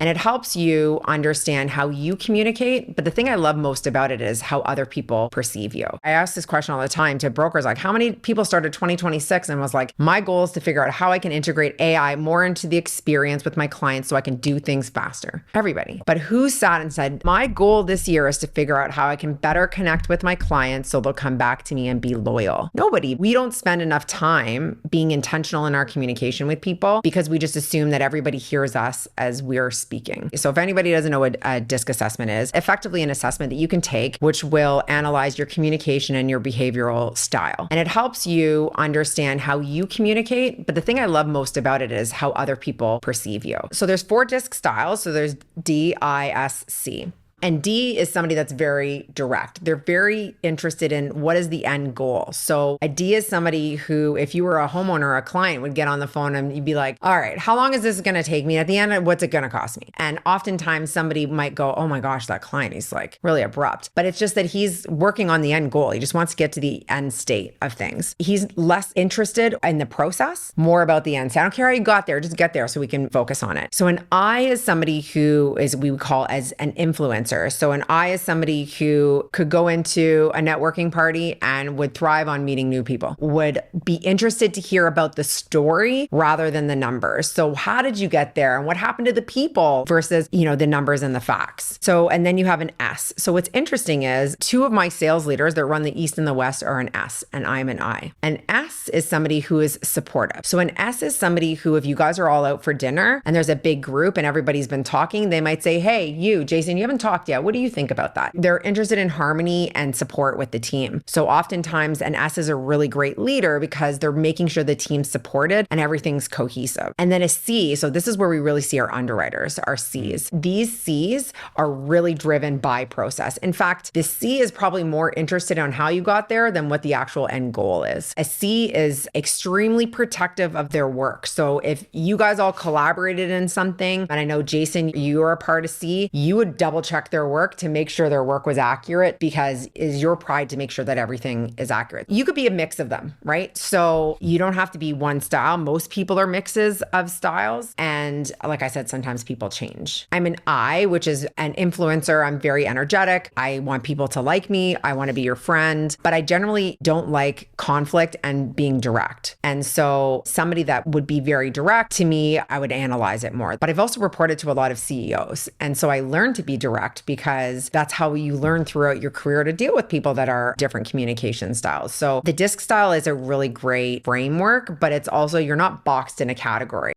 And it helps you understand how you communicate. But the thing I love most about it is how other people perceive you. I ask this question all the time to brokers, like, how many people started 2026 and was like, my goal is to figure out how I can integrate AI more into the experience with my clients so I can do things faster? Everybody. But who sat and said, my goal this year is to figure out how I can better connect with my clients so they'll come back to me and be loyal? Nobody. We don't spend enough time being intentional in our communication with people because we just assume that everybody hears us as we're speaking. So if anybody doesn't know what a DISC assessment is, effectively an assessment that you can take, which will analyze your communication and your behavioral style. And it helps you understand how you communicate. But the thing I love most about it is how other people perceive you. So there's 4 DISC styles. So there's DISC. And D is somebody that's very direct. They're very interested in what is the end goal. So a D is somebody who, if you were a homeowner or a client, would get on the phone and you'd be like, all right, how long is this going to take me? At the end, what's it going to cost me? And oftentimes somebody might go, oh my gosh, that client, he's like really abrupt. But it's just that he's working on the end goal. He just wants to get to the end state of things. He's less interested in the process, more about the end. So I don't care how you got there, just get there so we can focus on it. So an I is somebody who is, we would call as an influencer. So an I is somebody who could go into a networking party and would thrive on meeting new people, would be interested to hear about the story rather than the numbers. So how did you get there and what happened to the people versus, the numbers and the facts. So, and then you have an S. So what's interesting is 2 of my sales leaders that run the East and the West are an S and I'm an I. An S is somebody who is supportive. So an S is somebody who, if you guys are all out for dinner and there's a big group and everybody's been talking, they might say, hey, you, Jason, you haven't talked yet. What do you think about that? They're interested in harmony and support with the team. So oftentimes an S is a really great leader because they're making sure the team's supported and everything's cohesive. And then a C, so this is where we really see our underwriters, our Cs. These Cs are really driven by process. In fact, the C is probably more interested on how you got there than what the actual end goal is. A C is extremely protective of their work. So if you guys all collaborated in something, and I know Jason, you're a part of C, you would double check their work to make sure their work was accurate because it's your pride to make sure that everything is accurate. You could be a mix of them, right? So you don't have to be one style. Most people are mixes of styles. And like I said, sometimes people change. I'm an I, which is an influencer. I'm very energetic. I want people to like me. I want to be your friend, but I generally don't like conflict and being direct. And so somebody that would be very direct to me, I would analyze it more. But I've also reported to a lot of CEOs. And so I learned to be direct because that's how you learn throughout your career to deal with people that are different communication styles. So the DISC style is a really great framework, but it's also, you're not boxed in a category.